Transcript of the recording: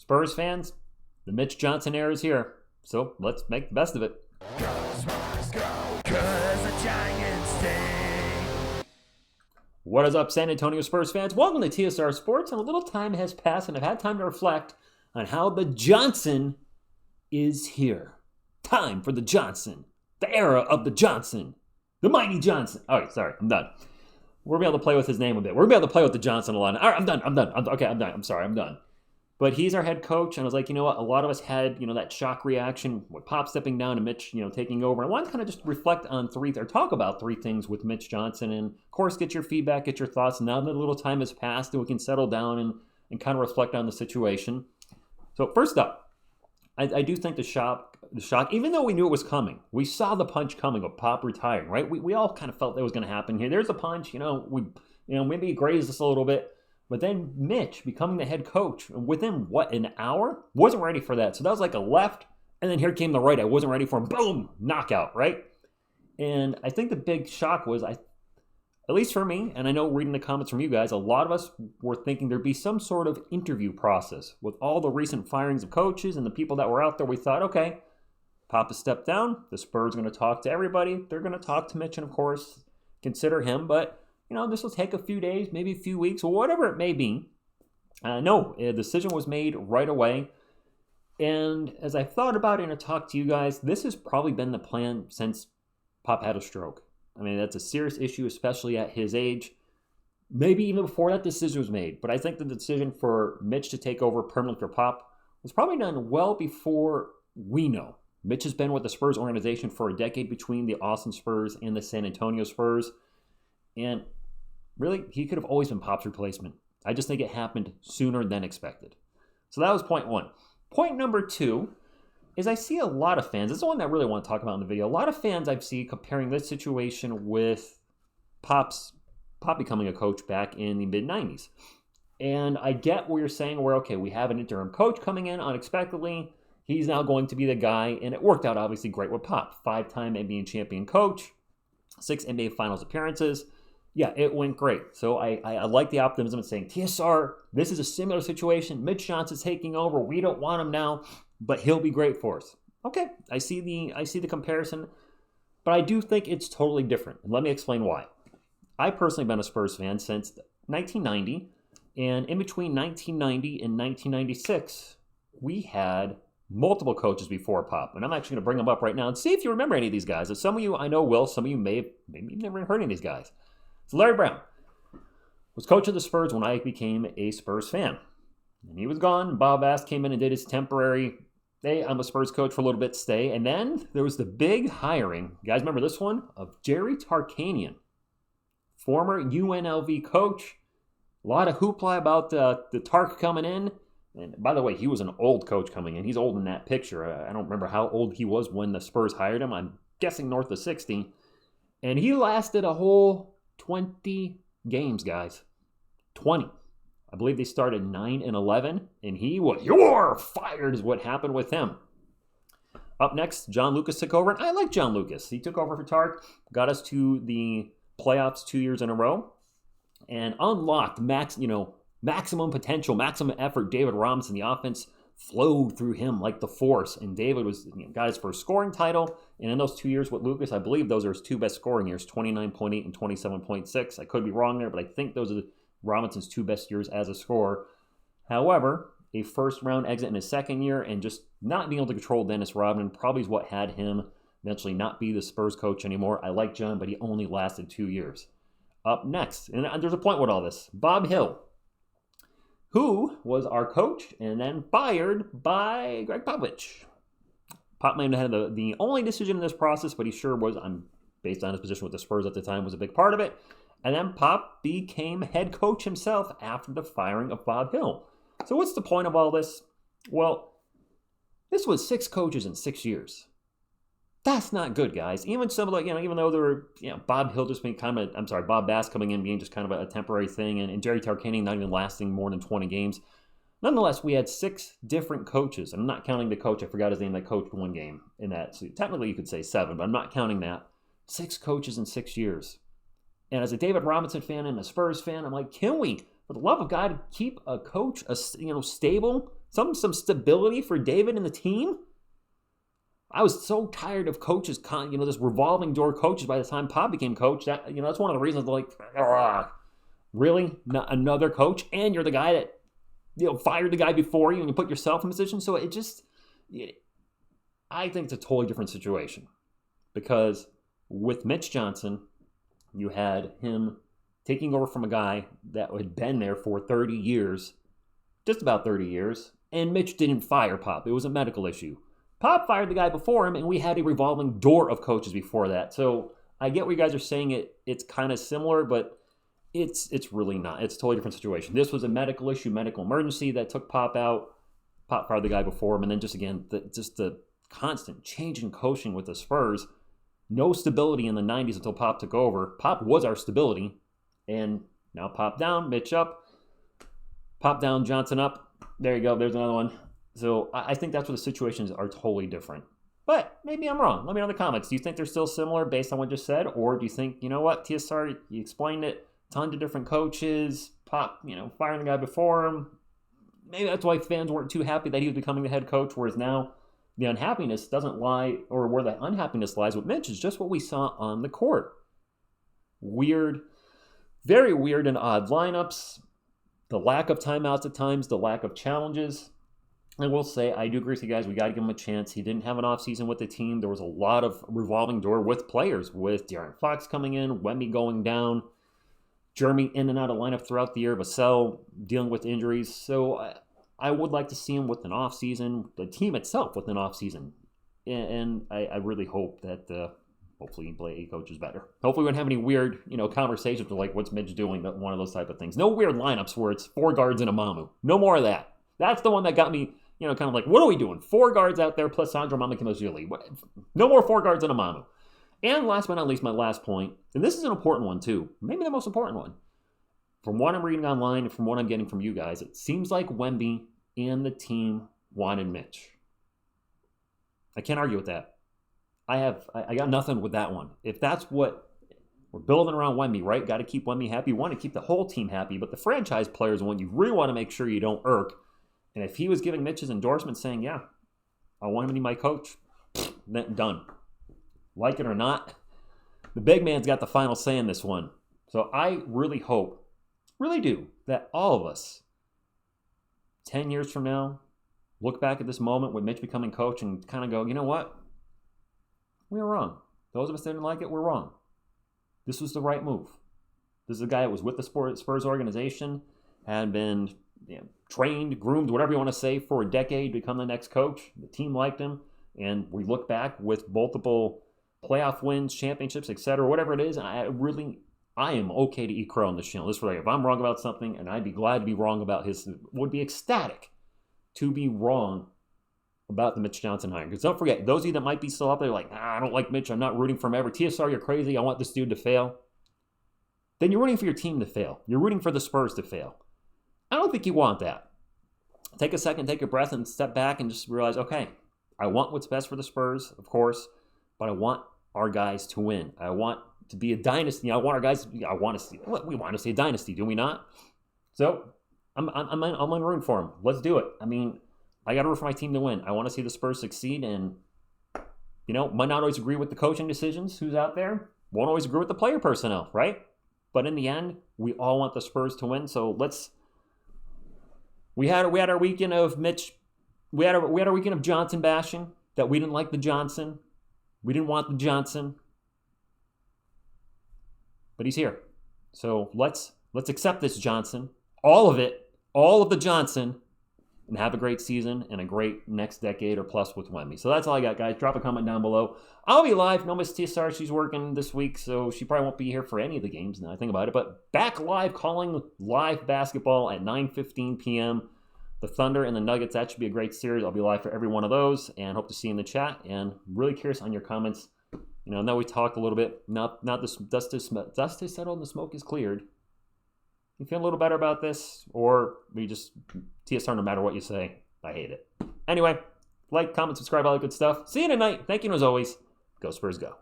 Spurs fans, the Mitch Johnson era is here. So let's make the best of it. Go Spurs, go, 'cause the Giants stink. What is up, San Antonio Spurs fans? Welcome to TSR Sports. And a little time has passed, and I've had time to reflect on how the Johnson is here. Time for the Johnson. The era of the Johnson. The mighty Johnson. All right, sorry, I'm done. We're going to be able to play with his name a bit. We're going to be able to play with the Johnson a lot. All right, I'm done. I'm done. I'm sorry, I'm done. But he's our head coach, and I was like, you know what? A lot of us had, that shock reaction with Pop stepping down and Mitch, taking over. And I want to kind of just reflect on talk about three things with Mitch Johnson, and of course, get your feedback, get your thoughts. Now that a little time has passed, and we can settle down and kind of reflect on the situation. So first up, I do think the shock, even though we knew it was coming, we saw the punch coming with Pop retiring, right? We all kind of felt that was going to happen here. There's a punch, maybe grazed us a little bit. But then Mitch becoming the head coach within, an hour? Wasn't ready for that. So that was like a left, and then here came the right. I wasn't ready for him. Boom! Knockout, right? And I think the big shock was, at least for me, and I know reading the comments from you guys, a lot of us were thinking there'd be some sort of interview process. With all the recent firings of coaches and the people that were out there, we thought, okay, Papa stepped down. The Spurs are going to talk to everybody. They're going to talk to Mitch and, of course, consider him. But this will take a few days, maybe a few weeks, or whatever it may be. No, a decision was made right away. And as I thought about it and I talked to you guys, this has probably been the plan since Pop had a stroke. I mean, that's a serious issue, especially at his age. Maybe even before that decision was made. But I think the decision for Mitch to take over permanently for Pop was probably done well before we know. Mitch has been with the Spurs organization for a decade, between the Austin Spurs and the San Antonio Spurs. And really, he could have always been Pop's replacement. I just think it happened sooner than expected. So that was point one. Point number two is I see a lot of fans. This is the one that I really want to talk about in the video. A lot of fans I've seen comparing this situation with Pop becoming a coach back in the mid-90s. And I get what you're saying, where, okay, we have an interim coach coming in unexpectedly. He's now going to be the guy, and it worked out obviously great with Pop. 5-time NBA champion coach, 6 NBA Finals appearances. Yeah, it went great. So I like the optimism of saying, TSR, this is a similar situation. Mitch Johnson's taking over. We don't want him now, but he'll be great for us. Okay, I see the comparison, but I do think it's totally different. And let me explain why. I've personally been a Spurs fan since 1990, and in between 1990 and 1996, we had multiple coaches before Pop. And I'm actually going to bring them up right now and see if you remember any of these guys. And some of you I know will, some of you maybe you've never heard any of these guys. So Larry Brown was coach of the Spurs when I became a Spurs fan. And he was gone. Bob Bass came in and did his temporary, hey, I'm a Spurs coach for a little bit, stay. And then there was the big hiring, you guys remember this one, of Jerry Tarkanian, former UNLV coach. A lot of hoopla about the Tark coming in. And by the way, he was an old coach coming in. He's old in that picture. I don't remember how old he was when the Spurs hired him. I'm guessing north of 60. And he lasted a whole 20 games, guys. 20. I believe they started 9-11, and he was, you're fired is what happened with him. Up next, John Lucas took over, and I like John Lucas. He took over for Tark, got us to the playoffs 2 years in a row, and unlocked maximum potential, maximum effort. David Robinson, the offense flowed through him like the force, and David got his first scoring title. And in those 2 years with Lucas, I believe those are his two best scoring years, 29.8 and 27.6. I could be wrong there, but I think those are Robinson's two best years as a scorer. However, a first-round exit in his second year and just not being able to control Dennis Rodman probably is what had him eventually not be the Spurs coach anymore. I like John, but he only lasted 2 years. Up next, and there's a point with all this, Bob Hill, who was our coach and then fired by Greg Popovich. Pop may have had the only decision in this process, but he sure was, based on his position with the Spurs at the time, was a big part of it. And then Pop became head coach himself after the firing of Bob Hill. So what's the point of all this? Well, this was 6 coaches in 6 years. That's not good, guys. Even some of even though there were, Bob Hill just being Bob Bass coming in being just kind of a temporary thing, and Jerry Tarkanian not even lasting more than 20 games. Nonetheless, we had 6 different coaches. I'm not counting the coach, I forgot his name, that coached one game in that. So technically you could say 7, but I'm not counting that. 6 coaches in 6 years. And as a David Robinson fan and a Spurs fan, I'm like, can we for the love of God, keep a coach, stable, some stability for David and the team. I was so tired of coaches, this revolving door coaches by the time Pop became coach. That's one of the reasons, really? Not another coach? And you're the guy that, fired the guy before you and you put yourself in position. So I think it's a totally different situation. Because with Mitch Johnson, you had him taking over from a guy that had been there for 30 years, just about 30 years, and Mitch didn't fire Pop. It was a medical issue. Pop fired the guy before him, and we had a revolving door of coaches before that. So I get what you guys are saying. It's kind of similar, but it's really not. It's a totally different situation. This was a medical issue, medical emergency that took Pop out. Pop fired the guy before him, and then the constant change in coaching with the Spurs. No stability in the 90s until Pop took over. Pop was our stability, and now Pop down, Mitch up. Pop down, Johnson up. There you go. There's another one. So I think that's where the situations are totally different. But maybe I'm wrong. Let me know in the comments. Do you think they're still similar based on what I just said? Or do you think, you know what, TSR, you explained it, tons of different coaches, Pop, firing the guy before him. Maybe that's why fans weren't too happy that he was becoming the head coach, whereas now the unhappiness doesn't lie, or where the unhappiness lies with Mitch is just what we saw on the court. Weird, very weird and odd lineups, the lack of timeouts at times, the lack of challenges. I will say, I do agree with you guys. We got to give him a chance. He didn't have an offseason with the team. There was a lot of revolving door with players, with De'Aaron Fox coming in, Wemby going down, Jeremy in and out of lineup throughout the year, Vassell dealing with injuries. So I would like to see him with an offseason, the team itself with an offseason. And I really hope that hopefully he coaches better. Hopefully we won't have any weird, conversations with what's Mitch doing, one of those type of things. No weird lineups where it's 4 guards and a Mamu. No more of that. That's the one that got me, kind of what are we doing? 4 guards out there plus Sandro Mamukelashvili. No more 4 guards and a Mamu. And last but not least, my last point, and this is an important one too, maybe the most important one. From what I'm reading online and from what I'm getting from you guys, it seems like Wemby and the team wanted Mitch. I can't argue with that. I got nothing with that one. If that's what we're building around Wemby, right? Got to keep Wemby happy. You want to keep the whole team happy, but the franchise players are one you really want to make sure you don't irk. And if he was giving Mitch his endorsement saying, yeah, I want him to be my coach, then done. Like it or not, the big man's got the final say in this one. So I really hope, really do, that all of us, 10 years from now, look back at this moment with Mitch becoming coach and kind of go, you know what? We were wrong. Those of us that didn't like it, we're wrong. This was the right move. This is a guy that was with the Spurs organization, had been trained, groomed, whatever you want to say, for a decade to become the next coach. The team liked him, and we look back with multiple playoff wins, championships, etc., whatever it is, and I am okay to eat crow on this channel. This way, if I'm wrong about something, and I'd be glad to be wrong about would be ecstatic to be wrong about the Mitch Johnson hiring. Because don't forget, those of you that might be still up there like, I don't like Mitch, I'm not rooting for him ever. TSR, you're crazy, I want this dude to fail. Then you're rooting for your team to fail. You're rooting for the Spurs to fail. I don't think you want that. Take a second, take a breath, and step back and just realize, okay, I want what's best for the Spurs, of course, but I want our guys to win. I want to be a dynasty. I want our guys. We want to see a dynasty, do we not? So I'm rooting for them. Let's do it. I mean, I got to root for my team to win. I want to see the Spurs succeed, and might not always agree with the coaching decisions. Who's out there? Won't always agree with the player personnel, right? But in the end, we all want the Spurs to win. So let's. We had our weekend of Mitch. We had our weekend of Johnson bashing. That we didn't like the Johnson. We didn't want the Johnson. But he's here. So let's accept this Johnson. All of it. All of the Johnson. And have a great season and a great next decade or plus with Wemby. So that's all I got, guys. Drop a comment down below. I'll be live. No Miss TSR. She's working this week, so she probably won't be here for any of the games now I think about it. But back live, calling live basketball at 9:15 p.m. The Thunder and the Nuggets. That should be a great series. I'll be live for every one of those, and hope to see you in the chat. And really curious on your comments. I know we talked a little bit. Not this dust is settled and the smoke is cleared. You feel a little better about this, or we just TSR no matter what you say? I hate it. Anyway, like, comment, subscribe, all that good stuff. See you tonight. Thank you, and as always, go Spurs, go.